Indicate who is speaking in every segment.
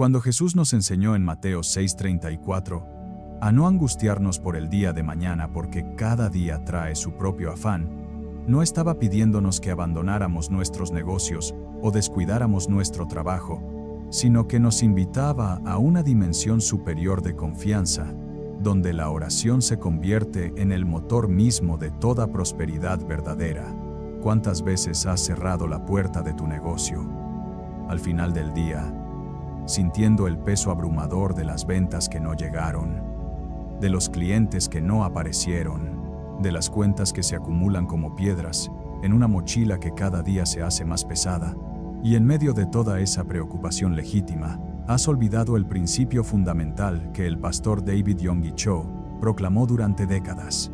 Speaker 1: Cuando Jesús nos enseñó en Mateo 6:34 a no angustiarnos por el día de mañana porque cada día trae su propio afán, no estaba pidiéndonos que abandonáramos nuestros negocios o descuidáramos nuestro trabajo, sino que nos invitaba a una dimensión superior de confianza, donde la oración se convierte en el motor mismo de toda prosperidad verdadera. ¿Cuántas veces has cerrado la puerta de tu negocio? Al final del día, sintiendo el peso abrumador de las ventas que no llegaron, de los clientes que no aparecieron, de las cuentas que se acumulan como piedras en una mochila que cada día se hace más pesada, y en medio de toda esa preocupación legítima, has olvidado el principio fundamental que el pastor David Yonggi Cho proclamó durante décadas: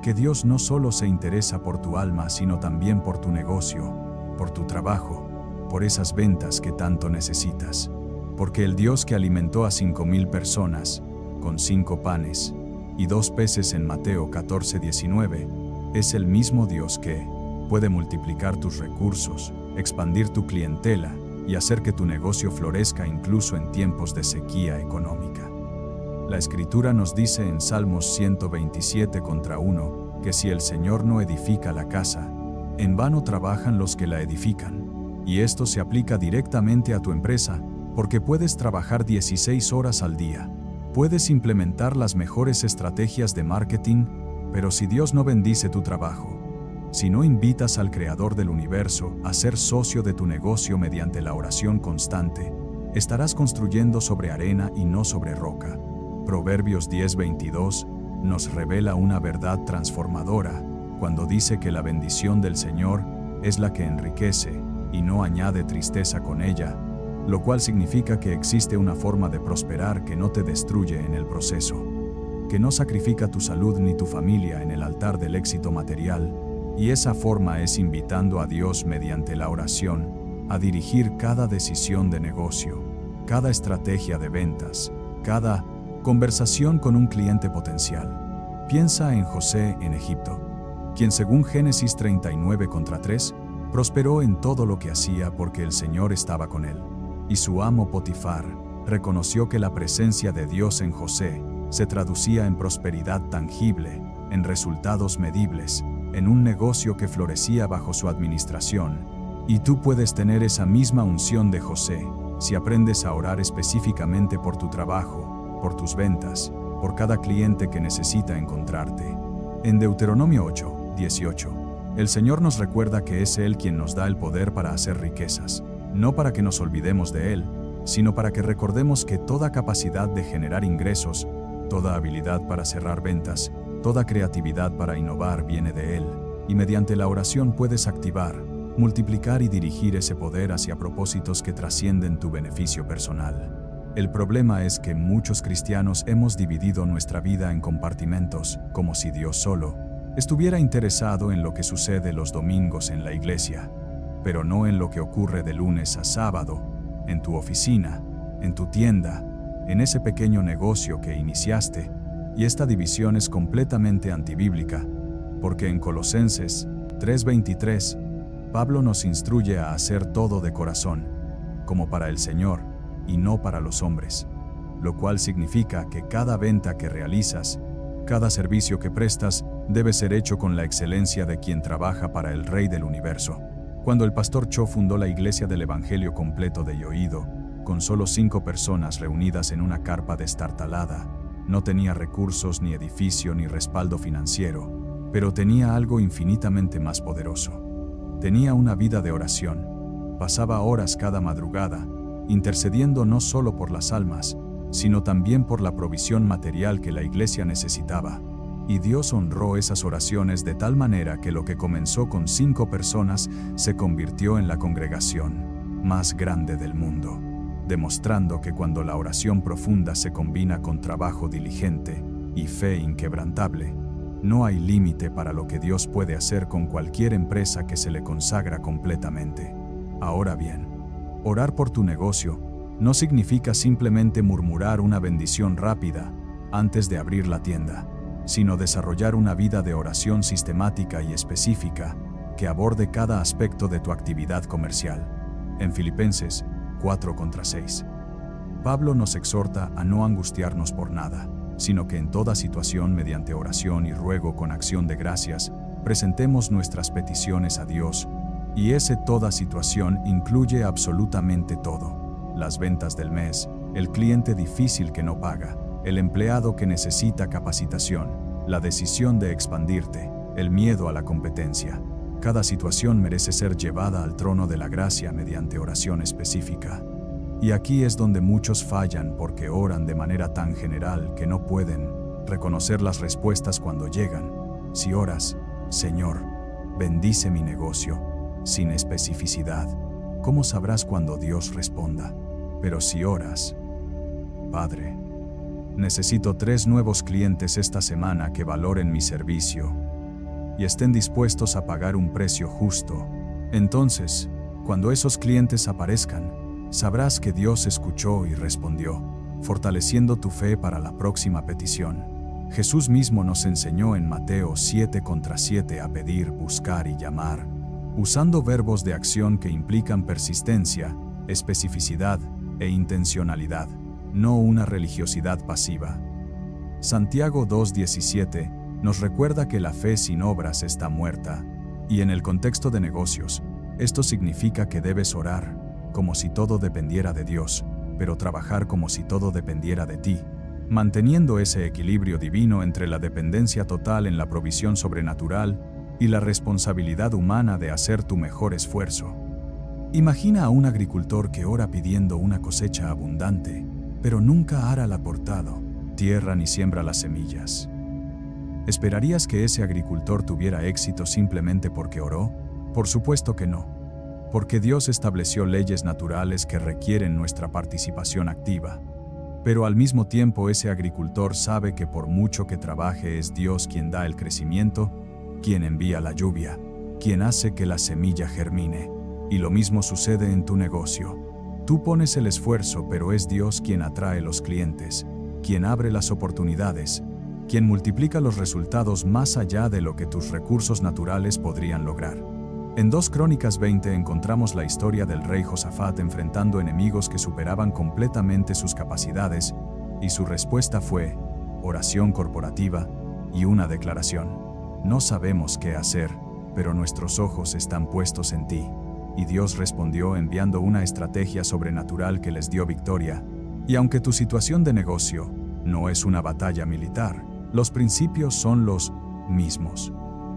Speaker 1: que Dios no solo se interesa por tu alma, sino también por tu negocio, por tu trabajo, por esas ventas que tanto necesitas. Porque el Dios que alimentó a 5,000 personas con 5 panes y 2 peces en Mateo 14:19 es el mismo Dios que puede multiplicar tus recursos, expandir tu clientela y hacer que tu negocio florezca incluso en tiempos de sequía económica. La Escritura nos dice en Salmos 127:1 que si el Señor no edifica la casa, en vano trabajan los que la edifican. Y esto se aplica directamente a tu empresa, porque puedes trabajar 16 horas al día, puedes implementar las mejores estrategias de marketing, pero si Dios no bendice tu trabajo, si no invitas al Creador del universo a ser socio de tu negocio mediante la oración constante, estarás construyendo sobre arena y no sobre roca. Proverbios 10:22 nos revela una verdad transformadora cuando dice que la bendición del Señor es la que enriquece y no añade tristeza con ella, lo cual significa que existe una forma de prosperar que no te destruye en el proceso, que no sacrifica tu salud ni tu familia en el altar del éxito material, y esa forma es invitando a Dios mediante la oración a dirigir cada decisión de negocio, cada estrategia de ventas, cada conversación con un cliente potencial. Piensa en José en Egipto, quien según Génesis 39:3 prosperó en todo lo que hacía porque el Señor estaba con él. Y su amo Potifar reconoció que la presencia de Dios en José se traducía en prosperidad tangible, en resultados medibles, en un negocio que florecía bajo su administración. Y tú puedes tener esa misma unción de José si aprendes a orar específicamente por tu trabajo, por tus ventas, por cada cliente que necesita encontrarte. En Deuteronomio 8:18, el Señor nos recuerda que es Él quien nos da el poder para hacer riquezas, no para que nos olvidemos de Él, sino para que recordemos que toda capacidad de generar ingresos, toda habilidad para cerrar ventas, toda creatividad para innovar viene de Él, y mediante la oración puedes activar, multiplicar y dirigir ese poder hacia propósitos que trascienden tu beneficio personal. El problema es que muchos cristianos hemos dividido nuestra vida en compartimentos, como si Dios solo estuviera interesado en lo que sucede los domingos en la iglesia, pero no en lo que ocurre de lunes a sábado, en tu oficina, en tu tienda, en ese pequeño negocio que iniciaste. Y esta división es completamente antibíblica, porque en Colosenses 3:23, Pablo nos instruye a hacer todo de corazón, como para el Señor, y no para los hombres, lo cual significa que cada venta que realizas, cada servicio que prestas, debe ser hecho con la excelencia de quien trabaja para el Rey del Universo. Cuando el pastor Cho fundó la Iglesia del Evangelio Completo de Yoido, con solo 5 personas reunidas en una carpa destartalada, no tenía recursos, ni edificio, ni respaldo financiero, pero tenía algo infinitamente más poderoso. Tenía una vida de oración. Pasaba horas cada madrugada, intercediendo no solo por las almas, sino también por la provisión material que la iglesia necesitaba. Y Dios honró esas oraciones de tal manera que lo que comenzó con 5 personas se convirtió en la congregación más grande del mundo, demostrando que cuando la oración profunda se combina con trabajo diligente y fe inquebrantable, no hay límite para lo que Dios puede hacer con cualquier empresa que se le consagra completamente. Ahora bien, orar por tu negocio no significa simplemente murmurar una bendición rápida antes de abrir la tienda, sino desarrollar una vida de oración sistemática y específica que aborde cada aspecto de tu actividad comercial. En Filipenses 4:6. Pablo nos exhorta a no angustiarnos por nada, sino que en toda situación, mediante oración y ruego con acción de gracias, presentemos nuestras peticiones a Dios, y ese toda situación incluye absolutamente todo: las ventas del mes, el cliente difícil que no paga, el empleado que necesita capacitación, la decisión de expandirte, el miedo a la competencia. Cada situación merece ser llevada al trono de la gracia mediante oración específica. Y aquí es donde muchos fallan porque oran de manera tan general que no pueden reconocer las respuestas cuando llegan. Si oras, Señor, bendice mi negocio, sin especificidad, ¿cómo sabrás cuando Dios responda? Pero si oras, Padre, necesito 3 nuevos clientes esta semana que valoren mi servicio y estén dispuestos a pagar un precio justo. Entonces, cuando esos clientes aparezcan, sabrás que Dios escuchó y respondió, fortaleciendo tu fe para la próxima petición. Jesús mismo nos enseñó en Mateo 7:7 a pedir, buscar y llamar, usando verbos de acción que implican persistencia, especificidad e intencionalidad, no una religiosidad pasiva. Santiago 2:17 nos recuerda que la fe sin obras está muerta, y en el contexto de negocios, esto significa que debes orar como si todo dependiera de Dios, pero trabajar como si todo dependiera de ti, manteniendo ese equilibrio divino entre la dependencia total en la provisión sobrenatural y la responsabilidad humana de hacer tu mejor esfuerzo. Imagina a un agricultor que ora pidiendo una cosecha abundante, pero nunca ara el aportado, tierra ni siembra las semillas. ¿Esperarías que ese agricultor tuviera éxito simplemente porque oró? Por supuesto que no, porque Dios estableció leyes naturales que requieren nuestra participación activa. Pero al mismo tiempo ese agricultor sabe que por mucho que trabaje es Dios quien da el crecimiento, quien envía la lluvia, quien hace que la semilla germine. Y lo mismo sucede en tu negocio. Tú pones el esfuerzo, pero es Dios quien atrae los clientes, quien abre las oportunidades, quien multiplica los resultados más allá de lo que tus recursos naturales podrían lograr. En 2 Crónicas 20 encontramos la historia del rey Josafat enfrentando enemigos que superaban completamente sus capacidades, y su respuesta fue oración corporativa y una declaración: no sabemos qué hacer, pero nuestros ojos están puestos en ti. Y Dios respondió enviando una estrategia sobrenatural que les dio victoria. Y aunque tu situación de negocio no es una batalla militar, los principios son los mismos.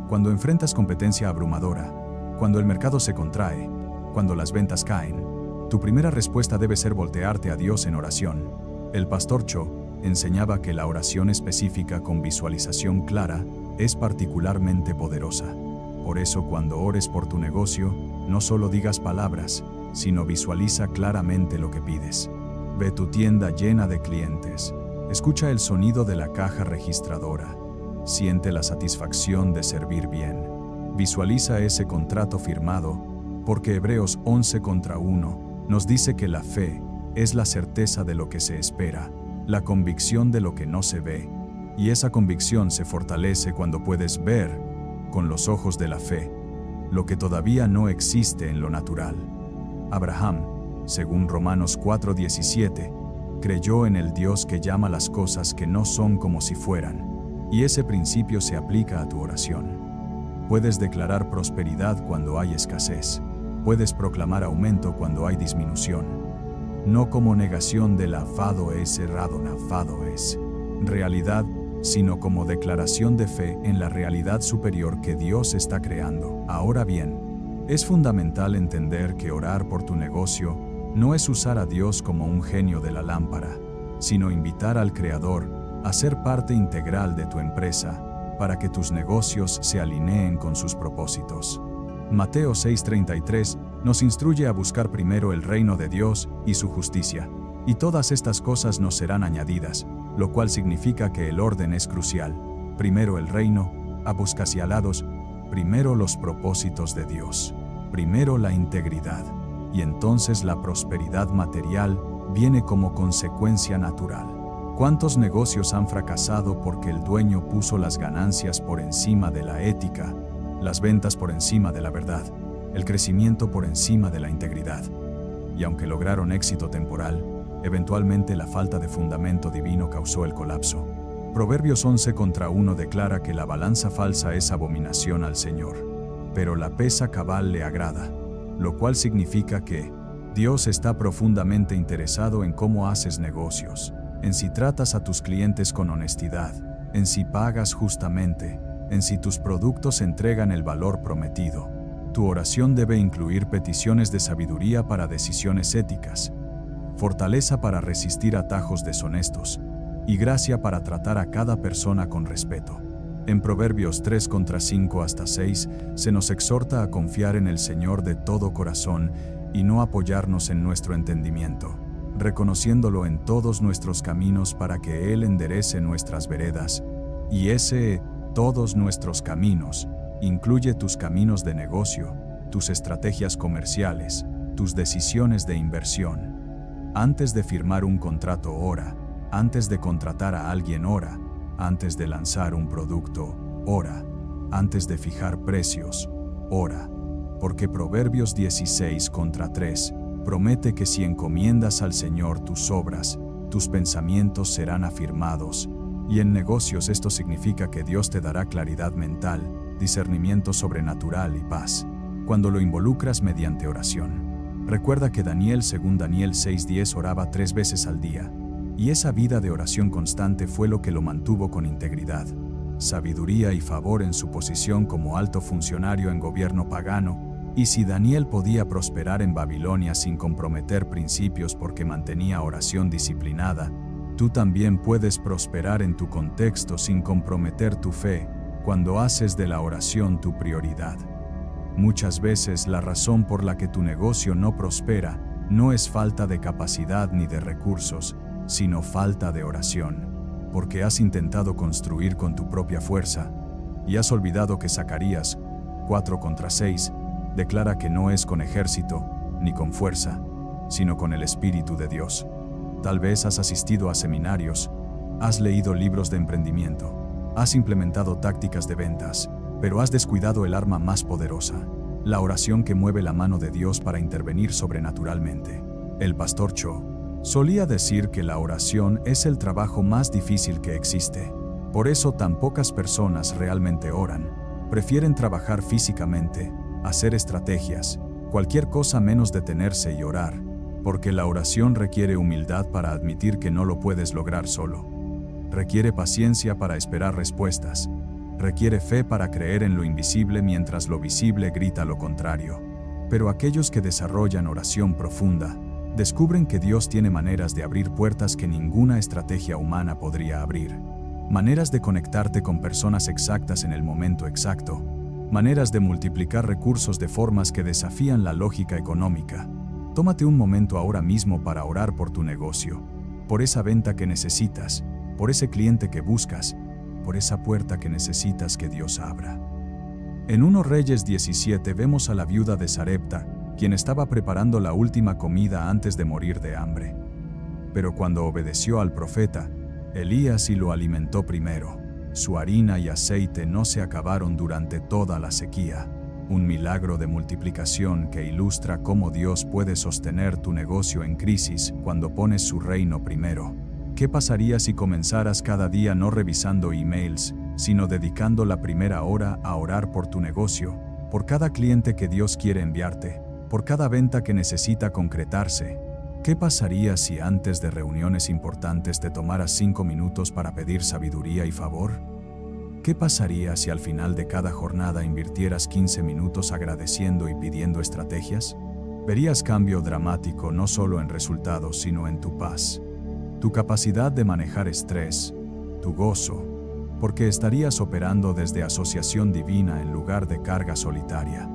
Speaker 1: Cuando enfrentas competencia abrumadora, cuando el mercado se contrae, cuando las ventas caen, tu primera respuesta debe ser voltearte a Dios en oración. El pastor Cho enseñaba que la oración específica con visualización clara es particularmente poderosa. Por eso, cuando ores por tu negocio, no solo digas palabras, sino visualiza claramente lo que pides. Ve tu tienda llena de clientes. Escucha el sonido de la caja registradora. Siente la satisfacción de servir bien. Visualiza ese contrato firmado, porque Hebreos 11:1 nos dice que la fe es la certeza de lo que se espera, la convicción de lo que no se ve, y esa convicción se fortalece cuando puedes ver, con los ojos de la fe, lo que todavía no existe en lo natural. Abraham, según Romanos 4:17, creyó en el Dios que llama las cosas que no son como si fueran, y ese principio se aplica a tu oración. Puedes declarar prosperidad cuando hay escasez. Puedes proclamar aumento cuando hay disminución. No como negación del afado es errado, nafado es realidad, sino como declaración de fe en la realidad superior que Dios está creando. Ahora bien, es fundamental entender que orar por tu negocio no es usar a Dios como un genio de la lámpara, sino invitar al Creador a ser parte integral de tu empresa, para que tus negocios se alineen con sus propósitos. Mateo 6:33 nos instruye a buscar primero el reino de Dios y su justicia, y todas estas cosas nos serán añadidas, lo cual significa que el orden es crucial. Primero el reino, abuscasialados, primero los propósitos de Dios, primero la integridad, y entonces la prosperidad material viene como consecuencia natural. ¿Cuántos negocios han fracasado porque el dueño puso las ganancias por encima de la ética, las ventas por encima de la verdad, el crecimiento por encima de la integridad? Y aunque lograron éxito temporal, Eventualmente la falta de fundamento divino causó el colapso. Proverbios 11:1 declara que la balanza falsa es abominación al Señor, pero la pesa cabal le agrada, lo cual significa que Dios está profundamente interesado en cómo haces negocios, en si tratas a tus clientes con honestidad, en si pagas justamente, en si tus productos entregan el valor prometido. Tu oración debe incluir peticiones de sabiduría para decisiones éticas, fortaleza para resistir atajos deshonestos, y gracia para tratar a cada persona con respeto. En Proverbios 3:5-6 se nos exhorta a confiar en el Señor de todo corazón y no apoyarnos en nuestro entendimiento, reconociéndolo en todos nuestros caminos para que Él enderece nuestras veredas. Y ese, todos nuestros caminos, incluye tus caminos de negocio, tus estrategias comerciales, tus decisiones de inversión. Antes de firmar un contrato, ora. Antes de contratar a alguien, ora. Antes de lanzar un producto, ora. Antes de fijar precios, ora. Porque Proverbios 16:3 promete que si encomiendas al Señor tus obras, tus pensamientos serán afirmados. Y en negocios esto significa que Dios te dará claridad mental, discernimiento sobrenatural y paz, cuando lo involucras mediante oración. Recuerda que Daniel, según Daniel 6:10, oraba 3 veces al día, y esa vida de oración constante fue lo que lo mantuvo con integridad, sabiduría y favor en su posición como alto funcionario en gobierno pagano. Y si Daniel podía prosperar en Babilonia sin comprometer principios porque mantenía oración disciplinada, tú también puedes prosperar en tu contexto sin comprometer tu fe, cuando haces de la oración tu prioridad. Muchas veces la razón por la que tu negocio no prospera no es falta de capacidad ni de recursos, sino falta de oración, porque has intentado construir con tu propia fuerza, y has olvidado que Zacarías 4:6 declara que no es con ejército, ni con fuerza, sino con el Espíritu de Dios. Tal vez has asistido a seminarios, has leído libros de emprendimiento, has implementado tácticas de ventas, pero has descuidado el arma más poderosa, la oración que mueve la mano de Dios para intervenir sobrenaturalmente. El pastor Cho solía decir que la oración es el trabajo más difícil que existe. Por eso tan pocas personas realmente oran. Prefieren trabajar físicamente, hacer estrategias, cualquier cosa menos detenerse y orar, porque la oración requiere humildad para admitir que no lo puedes lograr solo. Requiere paciencia para esperar respuestas. Requiere fe para creer en lo invisible mientras lo visible grita lo contrario. Pero aquellos que desarrollan oración profunda, descubren que Dios tiene maneras de abrir puertas que ninguna estrategia humana podría abrir. Maneras de conectarte con personas exactas en el momento exacto. Maneras de multiplicar recursos de formas que desafían la lógica económica. Tómate un momento ahora mismo para orar por tu negocio, por esa venta que necesitas, por ese cliente que buscas, por esa puerta que necesitas que Dios abra. En 1 Reyes 17 vemos a la viuda de Sarepta, quien estaba preparando la última comida antes de morir de hambre. Pero cuando obedeció al profeta, Elías y lo alimentó primero, su harina y aceite no se acabaron durante toda la sequía. Un milagro de multiplicación que ilustra cómo Dios puede sostener tu negocio en crisis cuando pones su reino primero. ¿Qué pasaría si comenzaras cada día no revisando emails, sino dedicando la primera hora a orar por tu negocio, por cada cliente que Dios quiere enviarte, por cada venta que necesita concretarse? ¿Qué pasaría si antes de reuniones importantes te tomaras 5 minutos para pedir sabiduría y favor? ¿Qué pasaría si al final de cada jornada invirtieras 15 minutos agradeciendo y pidiendo estrategias? Verías cambio dramático no solo en resultados, sino en tu paz, tu capacidad de manejar estrés, tu gozo, porque estarías operando desde asociación divina en lugar de carga solitaria.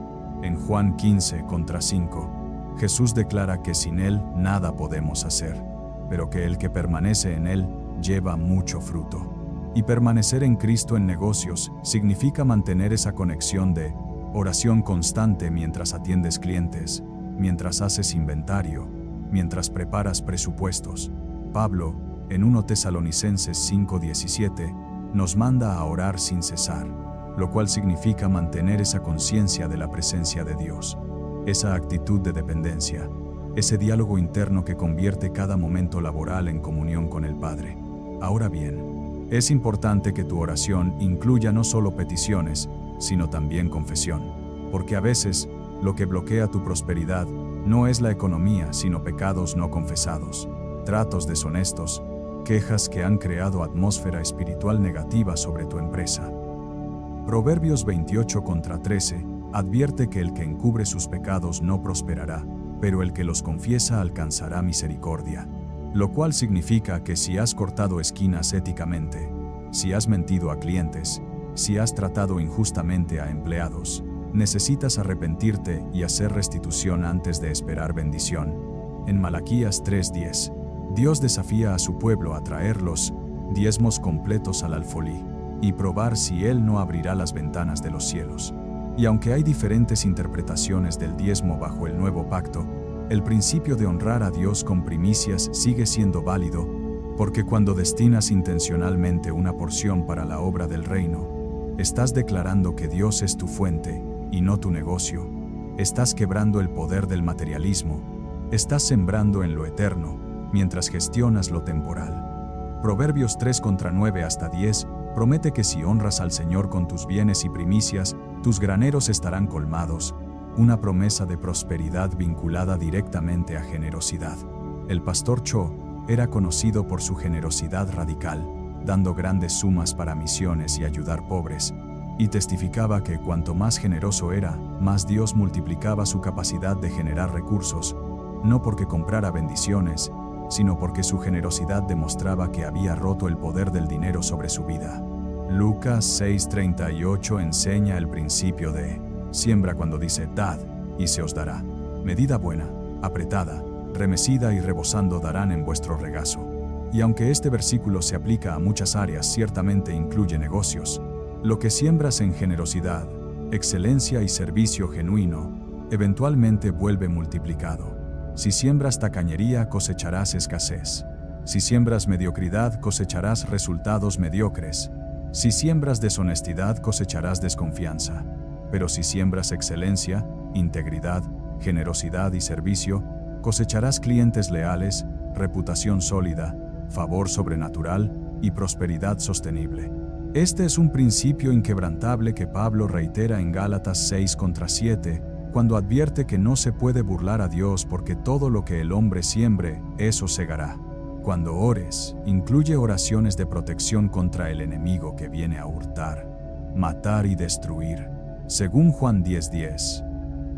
Speaker 1: En Juan 15:5, Jesús declara que sin Él nada podemos hacer, pero que el que permanece en Él lleva mucho fruto. Y permanecer en Cristo en negocios significa mantener esa conexión de oración constante mientras atiendes clientes, mientras haces inventario, mientras preparas presupuestos. Pablo, en 1 Tesalonicenses 5:17, nos manda a orar sin cesar, lo cual significa mantener esa conciencia de la presencia de Dios, esa actitud de dependencia. ese diálogo interno que convierte cada momento laboral en comunión con el Padre. Ahora bien, es importante que tu oración incluya no solo peticiones, sino también confesión, porque a veces, lo que bloquea tu prosperidad no es la economía, sino pecados no confesados, tratos deshonestos, quejas que han creado atmósfera espiritual negativa sobre tu empresa. Proverbios 28:13 advierte que el que encubre sus pecados no prosperará, pero el que los confiesa alcanzará misericordia. Lo cual significa que si has cortado esquinas éticamente, si has mentido a clientes, si has tratado injustamente a empleados, necesitas arrepentirte y hacer restitución antes de esperar bendición. En Malaquías 3:10, Dios desafía a su pueblo a traer los diezmos completos al alfolí y probar si Él no abrirá las ventanas de los cielos. Y aunque hay diferentes interpretaciones del diezmo bajo el nuevo pacto, el principio de honrar a Dios con primicias sigue siendo válido, porque cuando destinas intencionalmente una porción para la obra del reino, estás declarando que Dios es tu fuente y no tu negocio. Estás quebrando el poder del materialismo. Estás sembrando en lo eterno, mientras gestionas lo temporal. Proverbios 3:9-10 promete que si honras al Señor con tus bienes y primicias, tus graneros estarán colmados, una promesa de prosperidad vinculada directamente a generosidad. El pastor Cho era conocido por su generosidad radical, dando grandes sumas para misiones y ayudar pobres, y testificaba que cuanto más generoso era, más Dios multiplicaba su capacidad de generar recursos, no porque comprara bendiciones, sino porque su generosidad demostraba que había roto el poder del dinero sobre su vida. Lucas 6:38 enseña el principio de siembra cuando dice dad, y se os dará. Medida buena, apretada, remecida y rebosando darán en vuestro regazo. Y aunque este versículo se aplica a muchas áreas, ciertamente incluye negocios. Lo que siembras en generosidad, excelencia y servicio genuino, eventualmente vuelve multiplicado. Si siembras tacañería, cosecharás escasez. Si siembras mediocridad, cosecharás resultados mediocres. Si siembras deshonestidad, cosecharás desconfianza. Pero si siembras excelencia, integridad, generosidad y servicio, cosecharás clientes leales, reputación sólida, favor sobrenatural y prosperidad sostenible. Este es un principio inquebrantable que Pablo reitera en Gálatas 6:7, cuando advierte que no se puede burlar a Dios porque todo lo que el hombre siembre, eso segará. Cuando ores, incluye oraciones de protección contra el enemigo que viene a hurtar, matar y destruir, según Juan 10:10.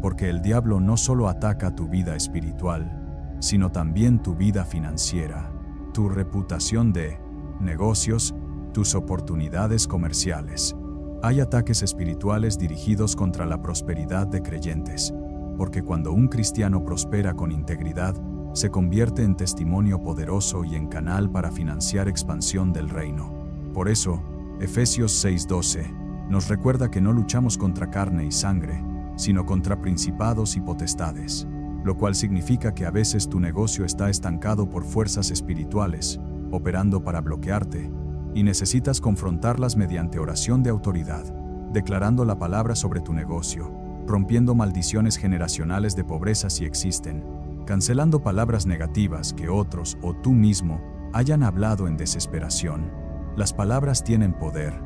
Speaker 1: Porque el diablo no solo ataca tu vida espiritual, sino también tu vida financiera, tu reputación de negocios, tus oportunidades comerciales. Hay ataques espirituales dirigidos contra la prosperidad de creyentes, porque cuando un cristiano prospera con integridad, se convierte en testimonio poderoso y en canal para financiar expansión del reino. Por eso, Efesios 6:12 nos recuerda que no luchamos contra carne y sangre, sino contra principados y potestades, lo cual significa que a veces tu negocio está estancado por fuerzas espirituales, operando para bloquearte, y necesitas confrontarlas mediante oración de autoridad, declarando la palabra sobre tu negocio, rompiendo maldiciones generacionales de pobreza si existen, cancelando palabras negativas que otros o tú mismo hayan hablado en desesperación. Las palabras tienen poder.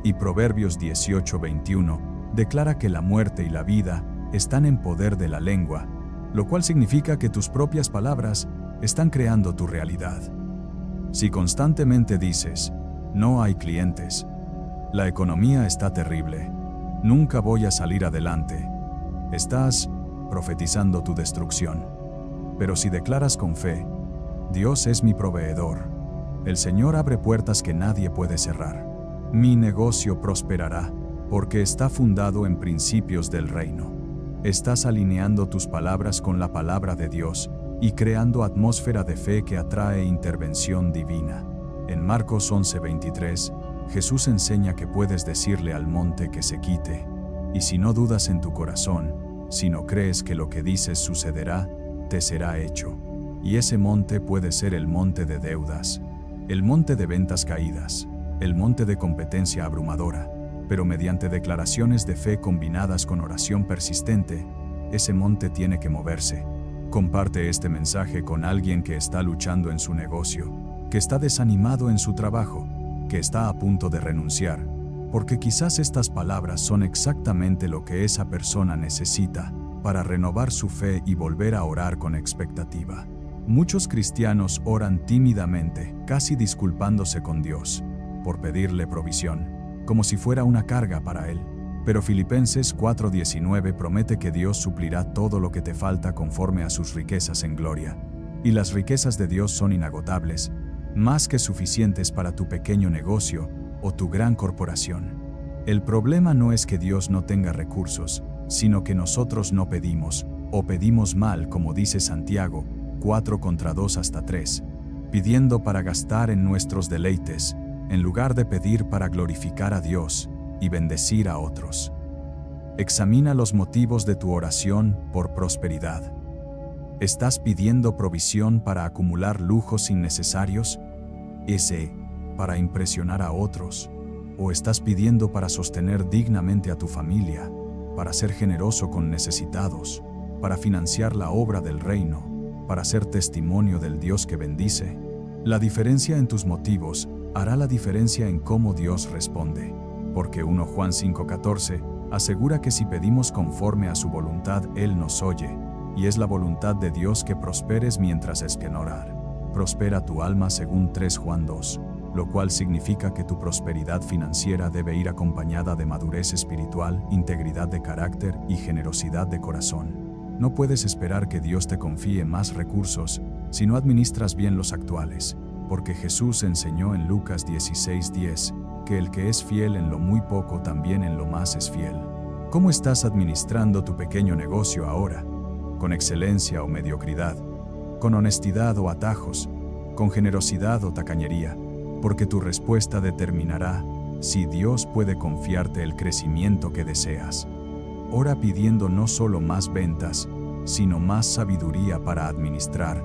Speaker 1: Y Proverbios 18:21 declara que la muerte y la vida están en poder de la lengua, lo cual significa que tus propias palabras están creando tu realidad. Si constantemente dices, no hay clientes, la economía está terrible, nunca voy a salir adelante, estás profetizando tu destrucción. Pero si declaras con fe, Dios es mi proveedor, el Señor abre puertas que nadie puede cerrar, mi negocio prosperará, porque está fundado en principios del reino. Estás alineando tus palabras con la palabra de Dios y creando atmósfera de fe que atrae intervención divina. En Marcos 11:23, Jesús enseña que puedes decirle al monte que se quite, y si no dudas en tu corazón, si no crees que lo que dices sucederá, te será hecho. Y ese monte puede ser el monte de deudas, el monte de ventas caídas, el monte de competencia abrumadora, pero mediante declaraciones de fe combinadas con oración persistente, ese monte tiene que moverse. Comparte este mensaje con alguien que está luchando en su negocio, que está desanimado en su trabajo, que está a punto de renunciar, porque quizás estas palabras son exactamente lo que esa persona necesita para renovar su fe y volver a orar con expectativa. Muchos cristianos oran tímidamente, casi disculpándose con Dios, por pedirle provisión, como si fuera una carga para Él. Pero Filipenses 4:19 promete que Dios suplirá todo lo que te falta conforme a sus riquezas en gloria. Y las riquezas de Dios son inagotables, más que suficientes para tu pequeño negocio o tu gran corporación. El problema no es que Dios no tenga recursos, sino que nosotros no pedimos, o pedimos mal, como dice Santiago 4:2-3, pidiendo para gastar en nuestros deleites, en lugar de pedir para glorificar a Dios y bendecir a otros. Examina los motivos de tu oración por prosperidad. ¿Estás pidiendo provisión para acumular lujos innecesarios? ¿Para impresionar a otros? ¿O estás pidiendo para sostener dignamente a tu familia, para ser generoso con necesitados, para financiar la obra del reino, para ser testimonio del Dios que bendice? La diferencia en tus motivos hará la diferencia en cómo Dios responde. Porque 1 Juan 5:14 asegura que si pedimos conforme a su voluntad, Él nos oye, y es la voluntad de Dios que prosperes mientras es que en orar. Prospera tu alma según 3 Juan 2, lo cual significa que tu prosperidad financiera debe ir acompañada de madurez espiritual, integridad de carácter y generosidad de corazón. No puedes esperar que Dios te confíe más recursos si no administras bien los actuales, porque Jesús enseñó en Lucas 16:10, que el que es fiel en lo muy poco también en lo más es fiel. ¿Cómo estás administrando tu pequeño negocio ahora? ¿Con excelencia o mediocridad? ¿Con honestidad o atajos? ¿Con generosidad o tacañería? Porque tu respuesta determinará si Dios puede confiarte el crecimiento que deseas. Ora pidiendo no solo más ventas, sino más sabiduría para administrar,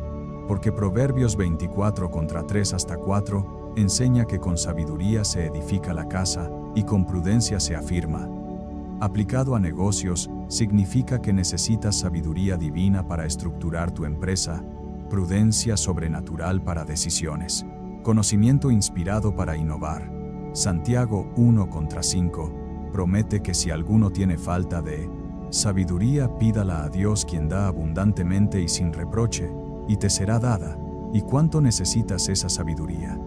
Speaker 1: porque Proverbios 24:3-4 enseña que con sabiduría se edifica la casa y con prudencia se afirma. Aplicado a negocios, significa que necesitas sabiduría divina para estructurar tu empresa, prudencia sobrenatural para decisiones, conocimiento inspirado para innovar. Santiago 1:5 promete que si alguno tiene falta de sabiduría, pídala a Dios, quien da abundantemente y sin reproche, y te será dada. ¿Y cuánto necesitas esa sabiduría?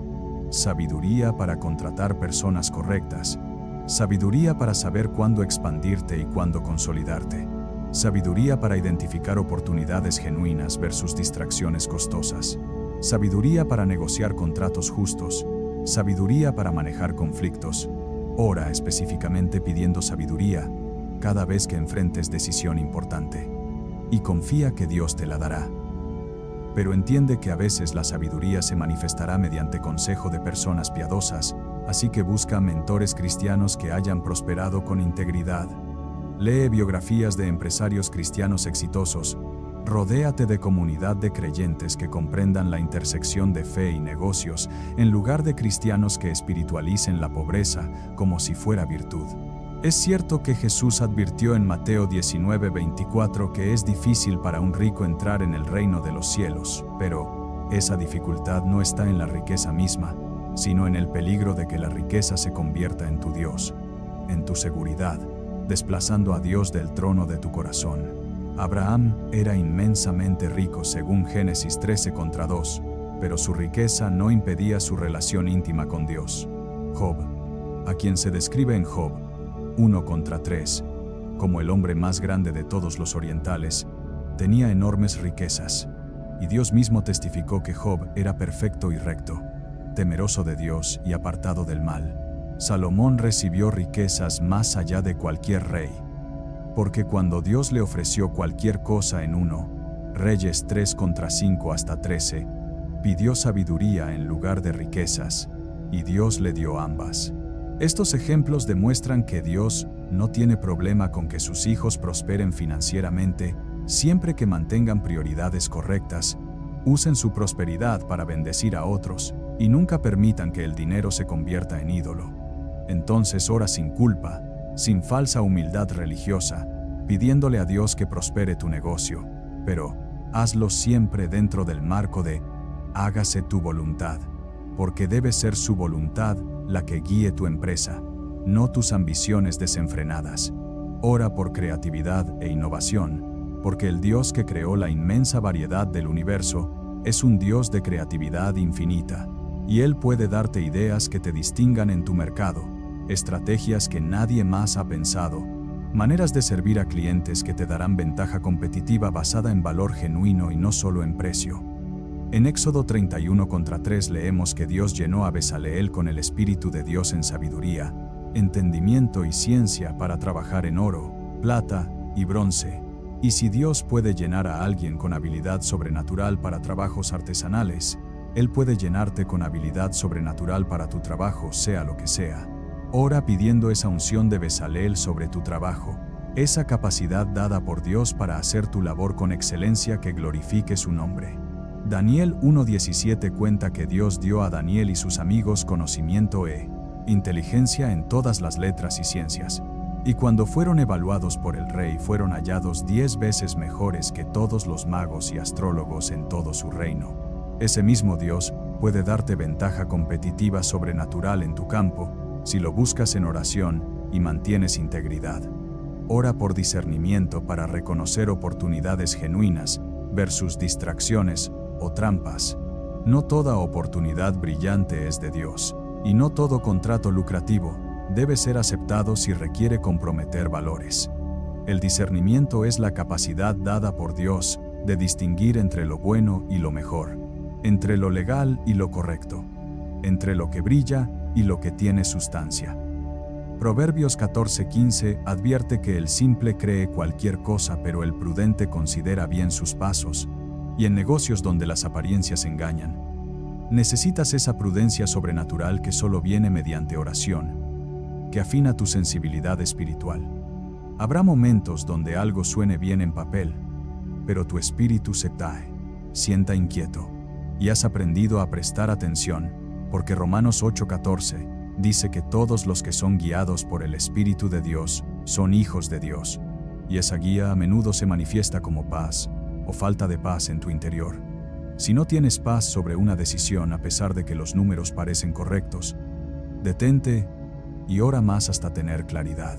Speaker 1: Sabiduría para contratar personas correctas. Sabiduría para saber cuándo expandirte y cuándo consolidarte. Sabiduría para identificar oportunidades genuinas versus distracciones costosas. Sabiduría para negociar contratos justos. Sabiduría para manejar conflictos. Ora específicamente pidiendo sabiduría cada vez que enfrentes decisión importante. Y confía que Dios te la dará. Pero entiende que a veces la sabiduría se manifestará mediante consejo de personas piadosas, así que busca mentores cristianos que hayan prosperado con integridad. Lee biografías de empresarios cristianos exitosos. Rodéate de comunidad de creyentes que comprendan la intersección de fe y negocios, en lugar de cristianos que espiritualicen la pobreza como si fuera virtud. Es cierto que Jesús advirtió en Mateo 19:24 que es difícil para un rico entrar en el reino de los cielos, pero esa dificultad no está en la riqueza misma, sino en el peligro de que la riqueza se convierta en tu Dios, en tu seguridad, desplazando a Dios del trono de tu corazón. Abraham era inmensamente rico según Génesis 13:2, pero su riqueza no impedía su relación íntima con Dios. Job, a quien se describe en Job 1:3, como el hombre más grande de todos los orientales, tenía enormes riquezas, y Dios mismo testificó que Job era perfecto y recto, temeroso de Dios y apartado del mal. Salomón recibió riquezas más allá de cualquier rey, porque cuando Dios le ofreció cualquier cosa en 1 Reyes 3:5-13, pidió sabiduría en lugar de riquezas, y Dios le dio ambas. Estos ejemplos demuestran que Dios no tiene problema con que sus hijos prosperen financieramente, siempre que mantengan prioridades correctas, usen su prosperidad para bendecir a otros, y nunca permitan que el dinero se convierta en ídolo. Entonces ora sin culpa, sin falsa humildad religiosa, pidiéndole a Dios que prospere tu negocio, pero hazlo siempre dentro del marco de hágase tu voluntad, porque debe ser su voluntad la que guíe tu empresa, no tus ambiciones desenfrenadas. Ora por creatividad e innovación, porque el Dios que creó la inmensa variedad del universo es un Dios de creatividad infinita, y Él puede darte ideas que te distingan en tu mercado, estrategias que nadie más ha pensado, maneras de servir a clientes que te darán ventaja competitiva basada en valor genuino y no solo en precio. En Éxodo 31:3 leemos que Dios llenó a Bezaleel con el Espíritu de Dios en sabiduría, entendimiento y ciencia para trabajar en oro, plata y bronce. Y si Dios puede llenar a alguien con habilidad sobrenatural para trabajos artesanales, Él puede llenarte con habilidad sobrenatural para tu trabajo, sea lo que sea. Ora pidiendo esa unción de Bezaleel sobre tu trabajo, esa capacidad dada por Dios para hacer tu labor con excelencia que glorifique su nombre. Daniel 1:17 cuenta que Dios dio a Daniel y sus amigos conocimiento e inteligencia en todas las letras y ciencias, y cuando fueron evaluados por el rey fueron hallados 10 veces mejores que todos los magos y astrólogos en todo su reino. Ese mismo Dios puede darte ventaja competitiva sobrenatural en tu campo, si lo buscas en oración y mantienes integridad. Ora por discernimiento para reconocer oportunidades genuinas versus distracciones o trampas. No toda oportunidad brillante es de Dios, y no todo contrato lucrativo debe ser aceptado si requiere comprometer valores. El discernimiento es la capacidad dada por Dios de distinguir entre lo bueno y lo mejor, entre lo legal y lo correcto, entre lo que brilla y lo que tiene sustancia. Proverbios 14:15 advierte que el simple cree cualquier cosa, pero el prudente considera bien sus pasos, y en negocios donde las apariencias engañan, necesitas esa prudencia sobrenatural que solo viene mediante oración, que afina tu sensibilidad espiritual. Habrá momentos donde algo suene bien en papel, pero tu espíritu se sienta inquieto, y has aprendido a prestar atención, porque Romanos 8:14 dice que todos los que son guiados por el Espíritu de Dios son hijos de Dios, y esa guía a menudo se manifiesta como paz o falta de paz en tu interior. Si no tienes paz sobre una decisión a pesar de que los números parecen correctos, detente y ora más hasta tener claridad.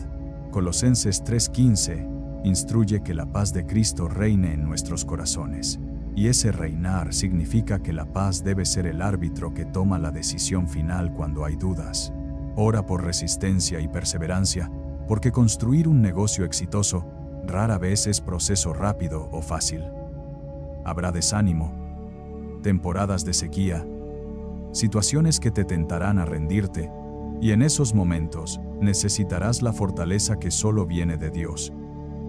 Speaker 1: Colosenses 3:15 instruye que la paz de Cristo reine en nuestros corazones, y ese reinar significa que la paz debe ser el árbitro que toma la decisión final cuando hay dudas. Ora por resistencia y perseverancia, porque construir un negocio exitoso rara vez es proceso rápido o fácil. Habrá desánimo, temporadas de sequía, situaciones que te tentarán a rendirte, y en esos momentos necesitarás la fortaleza que solo viene de Dios.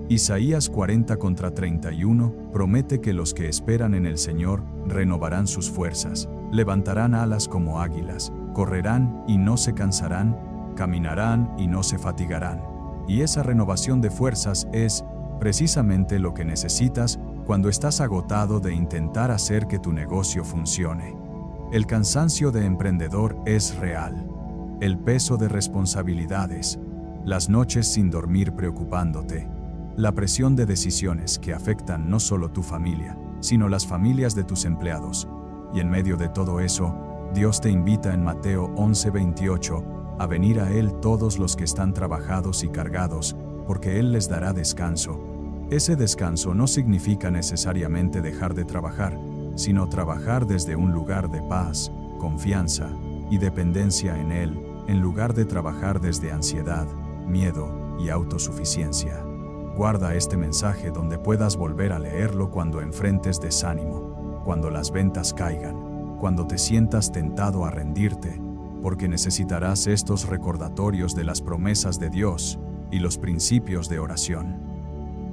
Speaker 1: Isaías 40:31 promete que los que esperan en el Señor renovarán sus fuerzas, levantarán alas como águilas, correrán y no se cansarán, caminarán y no se fatigarán. Y esa renovación de fuerzas es precisamente lo que necesitas cuando estás agotado de intentar hacer que tu negocio funcione. El cansancio de emprendedor es real. El peso de responsabilidades, las noches sin dormir preocupándote, la presión de decisiones que afectan no solo tu familia, sino las familias de tus empleados. Y en medio de todo eso, Dios te invita en Mateo 11:28 a venir a Él todos los que están trabajados y cargados, porque Él les dará descanso. Ese descanso no significa necesariamente dejar de trabajar, sino trabajar desde un lugar de paz, confianza y dependencia en Él, en lugar de trabajar desde ansiedad, miedo y autosuficiencia. Guarda este mensaje donde puedas volver a leerlo cuando enfrentes desánimo, cuando las ventas caigan, cuando te sientas tentado a rendirte, porque necesitarás estos recordatorios de las promesas de Dios y los principios de oración.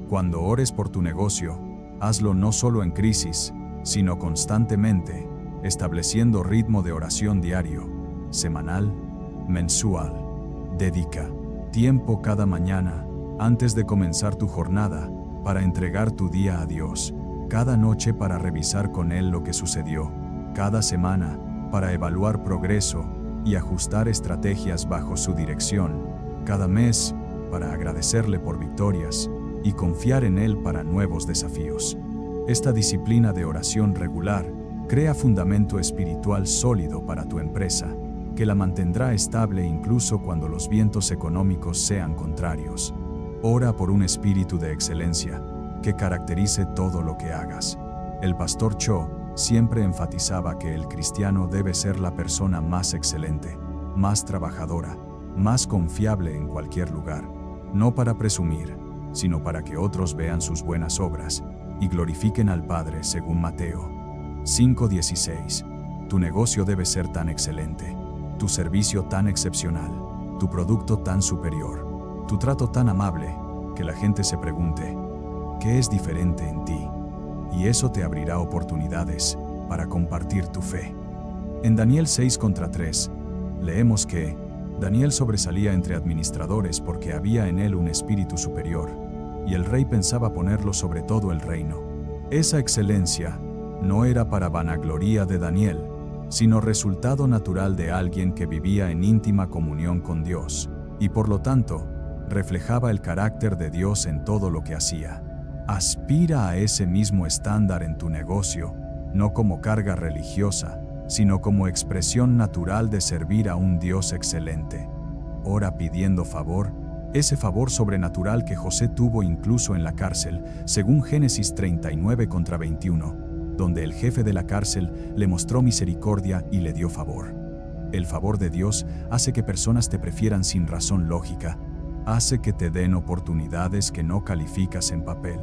Speaker 1: Cuando ores por tu negocio, hazlo no solo en crisis, sino constantemente, estableciendo ritmo de oración diario, semanal, mensual. Dedica tiempo cada mañana, antes de comenzar tu jornada, para entregar tu día a Dios, cada noche para revisar con Él lo que sucedió, cada semana para evaluar progreso y ajustar estrategias bajo su dirección, cada mes para agradecerle por victorias y confiar en Él para nuevos desafíos. Esta disciplina de oración regular crea fundamento espiritual sólido para tu empresa, que la mantendrá estable incluso cuando los vientos económicos sean contrarios. Ora por un espíritu de excelencia que caracterice todo lo que hagas. El pastor Cho siempre enfatizaba que el cristiano debe ser la persona más excelente, más trabajadora, más confiable en cualquier lugar, no para presumir, sino para que otros vean sus buenas obras y glorifiquen al Padre según Mateo 5:16. Tu negocio debe ser tan excelente, tu servicio tan excepcional, tu producto tan superior, tu trato tan amable, que la gente se pregunte, ¿qué es diferente en ti? Y eso te abrirá oportunidades para compartir tu fe. En Daniel 6:3, leemos que Daniel sobresalía entre administradores porque había en él un espíritu superior, y el rey pensaba ponerlo sobre todo el reino. Esa excelencia no era para vanagloria de Daniel, sino resultado natural de alguien que vivía en íntima comunión con Dios, y por lo tanto, reflejaba el carácter de Dios en todo lo que hacía. Aspira a ese mismo estándar en tu negocio, no como carga religiosa, sino como expresión natural de servir a un Dios excelente. Ora pidiendo favor, ese favor sobrenatural que José tuvo incluso en la cárcel, según Génesis 39:21, donde el jefe de la cárcel le mostró misericordia y le dio favor. El favor de Dios hace que personas te prefieran sin razón lógica, hace que te den oportunidades que no calificas en papel,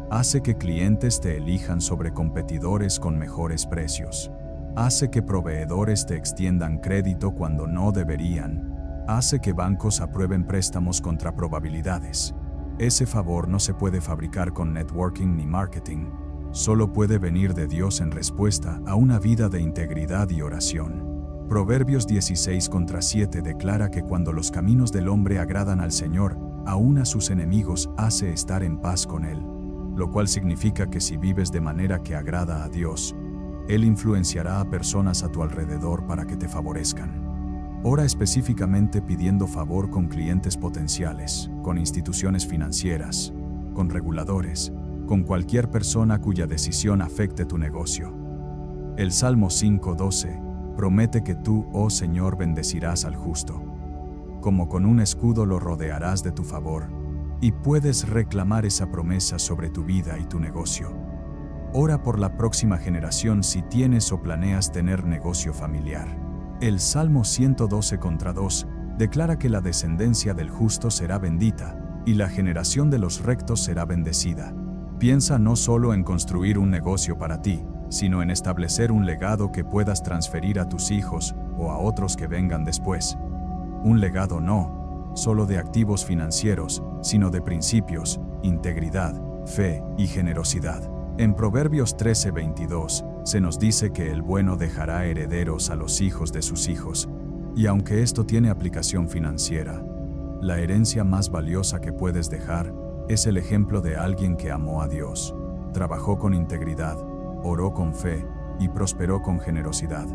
Speaker 1: hace que clientes te elijan sobre competidores con mejores precios, hace que proveedores te extiendan crédito cuando no deberían, hace que bancos aprueben préstamos contra probabilidades. Ese favor no se puede fabricar con networking ni marketing, solo puede venir de Dios en respuesta a una vida de integridad y oración. Proverbios 16:7 declara que cuando los caminos del hombre agradan al Señor, aún a sus enemigos hace estar en paz con Él, lo cual significa que si vives de manera que agrada a Dios, Él influenciará a personas a tu alrededor para que te favorezcan. Ora específicamente pidiendo favor con clientes potenciales, con instituciones financieras, con reguladores, con cualquier persona cuya decisión afecte tu negocio. El Salmo 5:12 promete que tú, oh Señor, bendecirás al justo. Como con un escudo lo rodearás de tu favor, y puedes reclamar esa promesa sobre tu vida y tu negocio. Ora por la próxima generación si tienes o planeas tener negocio familiar. El Salmo 112:2 declara que la descendencia del justo será bendita, y la generación de los rectos será bendecida. Piensa no solo en construir un negocio para ti, sino en establecer un legado que puedas transferir a tus hijos o a otros que vengan después. Un legado no solo de activos financieros, sino de principios, integridad, fe y generosidad. En Proverbios 13:22 se nos dice que el bueno dejará herederos a los hijos de sus hijos, y aunque esto tiene aplicación financiera, la herencia más valiosa que puedes dejar es el ejemplo de alguien que amó a Dios, trabajó con integridad, oró con fe y prosperó con generosidad.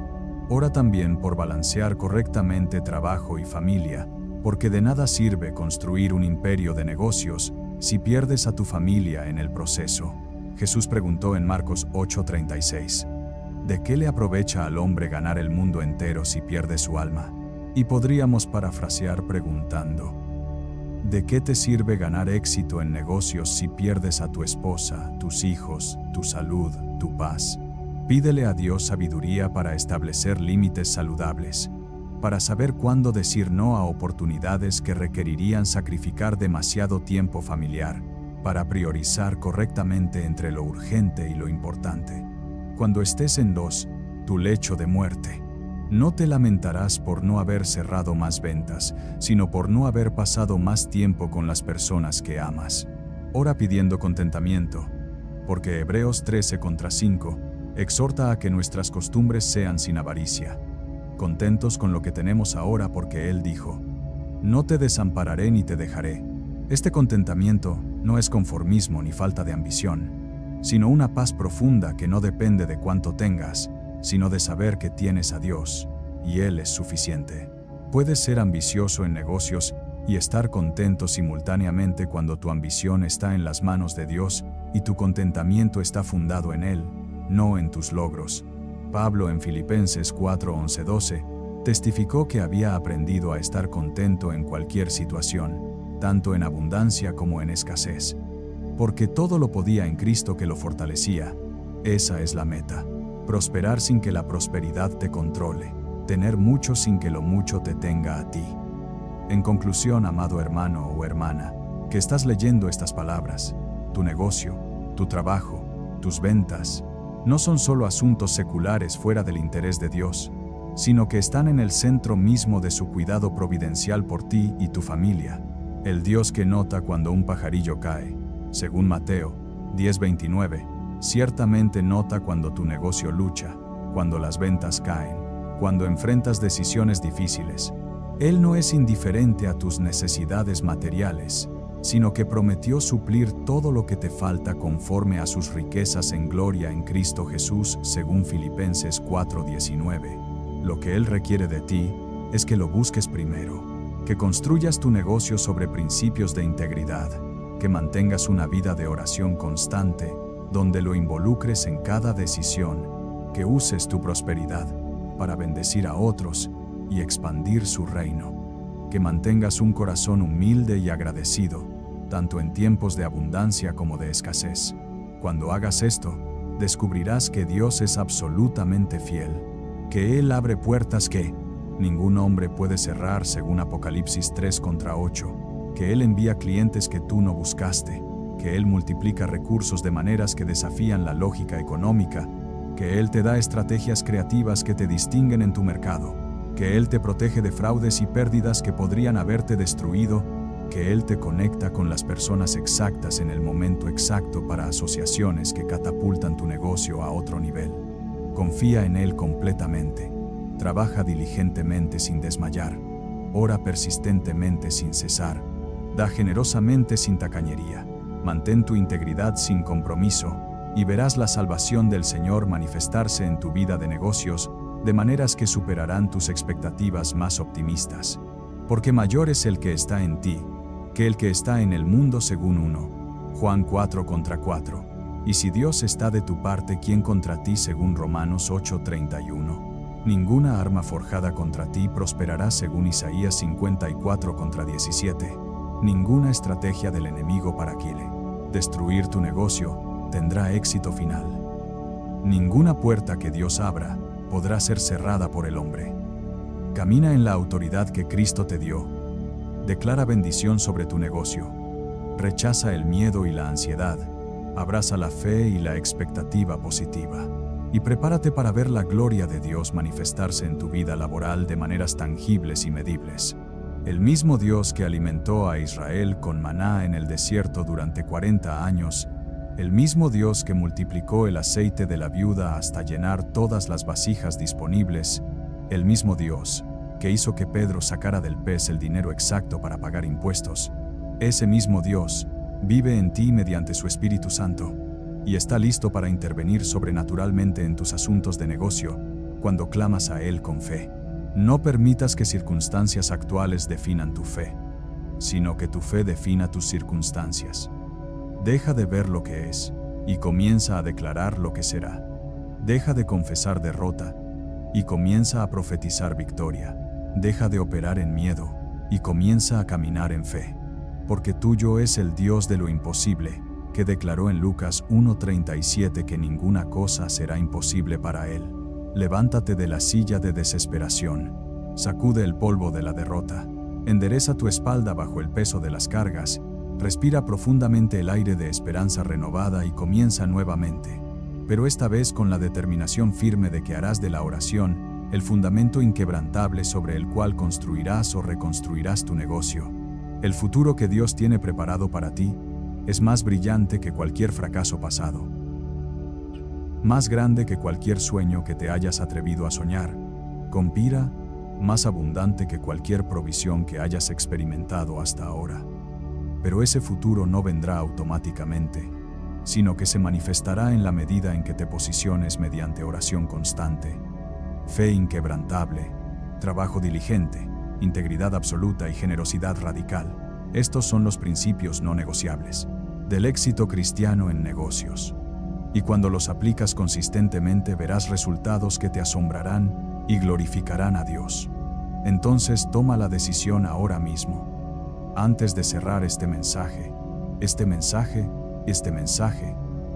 Speaker 1: Ora también por balancear correctamente trabajo y familia, porque de nada sirve construir un imperio de negocios si pierdes a tu familia en el proceso. Jesús preguntó en Marcos 8:36, ¿de qué le aprovecha al hombre ganar el mundo entero si pierde su alma? Y podríamos parafrasear preguntando, ¿de qué te sirve ganar éxito en negocios si pierdes a tu esposa, tus hijos, tu salud, tu paz? Pídele a Dios sabiduría para establecer límites saludables, para saber cuándo decir no a oportunidades que requerirían sacrificar demasiado tiempo familiar, para priorizar correctamente entre lo urgente y lo importante. Cuando estés en tu lecho de muerte, no te lamentarás por no haber cerrado más ventas, sino por no haber pasado más tiempo con las personas que amas. Ora pidiendo contentamiento, porque Hebreos 13:5 exhorta a que nuestras costumbres sean sin avaricia, contentos con lo que tenemos ahora porque Él dijo, no te desampararé ni te dejaré. Este contentamiento no es conformismo ni falta de ambición, sino una paz profunda que no depende de cuánto tengas, sino de saber que tienes a Dios, y Él es suficiente. Puedes ser ambicioso en negocios y estar contento simultáneamente cuando tu ambición está en las manos de Dios y tu contentamiento está fundado en Él, no en tus logros. Pablo en Filipenses 4:11-12 testificó que había aprendido a estar contento en cualquier situación, tanto en abundancia como en escasez. Porque todo lo podía en Cristo que lo fortalecía. Esa es la meta. Prosperar sin que la prosperidad te controle. Tener mucho sin que lo mucho te tenga a ti. En conclusión, amado hermano o hermana, que estás leyendo estas palabras, tu negocio, tu trabajo, tus ventas, no son solo asuntos seculares fuera del interés de Dios, sino que están en el centro mismo de su cuidado providencial por ti y tu familia. El Dios que nota cuando un pajarillo cae, según Mateo 10:29, ciertamente nota cuando tu negocio lucha, cuando las ventas caen, cuando enfrentas decisiones difíciles. Él no es indiferente a tus necesidades materiales, sino que prometió suplir todo lo que te falta conforme a sus riquezas en gloria en Cristo Jesús, según Filipenses 4:19. Lo que Él requiere de ti es que lo busques primero, que construyas tu negocio sobre principios de integridad, que mantengas una vida de oración constante, donde lo involucres en cada decisión, que uses tu prosperidad para bendecir a otros y expandir su reino, que mantengas un corazón humilde y agradecido, tanto en tiempos de abundancia como de escasez. Cuando hagas esto, descubrirás que Dios es absolutamente fiel, que Él abre puertas que ningún hombre puede cerrar, según Apocalipsis 3:8, que Él envía clientes que tú no buscaste, que Él multiplica recursos de maneras que desafían la lógica económica, que Él te da estrategias creativas que te distinguen en tu mercado, que Él te protege de fraudes y pérdidas que podrían haberte destruido, que Él te conecta con las personas exactas en el momento exacto para asociaciones que catapultan tu negocio a otro nivel. Confía en Él completamente. Trabaja diligentemente sin desmayar. Ora persistentemente sin cesar. Da generosamente sin tacañería. Mantén tu integridad sin compromiso y verás la salvación del Señor manifestarse en tu vida de negocios de maneras que superarán tus expectativas más optimistas. Porque mayor es el que está en ti que el que está en el mundo, según 1 Juan 4:4. Y si Dios está de tu parte, ¿quién contra ti? Según Romanos 8:31. Ninguna arma forjada contra ti prosperará, según Isaías 54:17. Ninguna estrategia del enemigo para destruir tu negocio tendrá éxito final. Ninguna puerta que Dios abra podrá ser cerrada por el hombre. Camina en la autoridad que Cristo te dio. Declara bendición sobre tu negocio. Rechaza el miedo y la ansiedad. Abraza la fe y la expectativa positiva. Y prepárate para ver la gloria de Dios manifestarse en tu vida laboral de maneras tangibles y medibles. El mismo Dios que alimentó a Israel con maná en el desierto durante 40 años, el mismo Dios que multiplicó el aceite de la viuda hasta llenar todas las vasijas disponibles, el mismo Dios que hizo que Pedro sacara del pez el dinero exacto para pagar impuestos, ese mismo Dios vive en ti mediante su Espíritu Santo y está listo para intervenir sobrenaturalmente en tus asuntos de negocio cuando clamas a Él con fe. No permitas que circunstancias actuales definan tu fe, sino que tu fe defina tus circunstancias. Deja de ver lo que es y comienza a declarar lo que será. Deja de confesar derrota y comienza a profetizar victoria. Deja de operar en miedo y comienza a caminar en fe. Porque tuyo es el Dios de lo imposible, que declaró en Lucas 1:37 que ninguna cosa será imposible para Él. Levántate de la silla de desesperación. Sacude el polvo de la derrota. Endereza tu espalda bajo el peso de las cargas. Respira profundamente el aire de esperanza renovada y comienza nuevamente. Pero esta vez con la determinación firme de que harás de la oración el fundamento inquebrantable sobre el cual construirás o reconstruirás tu negocio. El futuro que Dios tiene preparado para ti es más brillante que cualquier fracaso pasado, más grande que cualquier sueño que te hayas atrevido a soñar, con vida más abundante que cualquier provisión que hayas experimentado hasta ahora. Pero ese futuro no vendrá automáticamente, sino que se manifestará en la medida en que te posiciones mediante oración constante, fe inquebrantable, trabajo diligente, integridad absoluta y generosidad radical. Estos son los principios no negociables. del éxito cristiano en negocios. Y cuando los aplicas consistentemente verás resultados que te asombrarán y glorificarán a Dios. Entonces toma la decisión ahora mismo. Antes de cerrar este mensaje,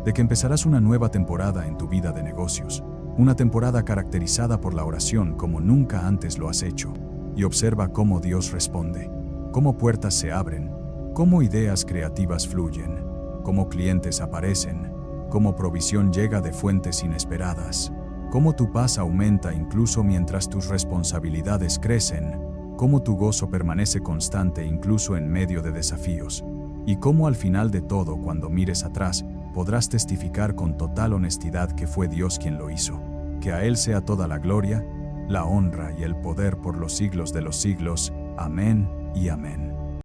Speaker 1: de que empezarás una nueva temporada en tu vida de negocios, una temporada caracterizada por la oración como nunca antes lo has hecho, y observa cómo Dios responde, cómo puertas se abren, cómo ideas creativas fluyen, cómo clientes aparecen, cómo provisión llega de fuentes inesperadas, cómo tu paz aumenta incluso mientras tus responsabilidades crecen, cómo tu gozo permanece constante incluso en medio de desafíos, y cómo al final de todo, cuando mires atrás, podrás testificar con total honestidad que fue Dios quien lo hizo. Que a Él sea toda la gloria, la honra y el poder por los siglos de los siglos. Amén y amén.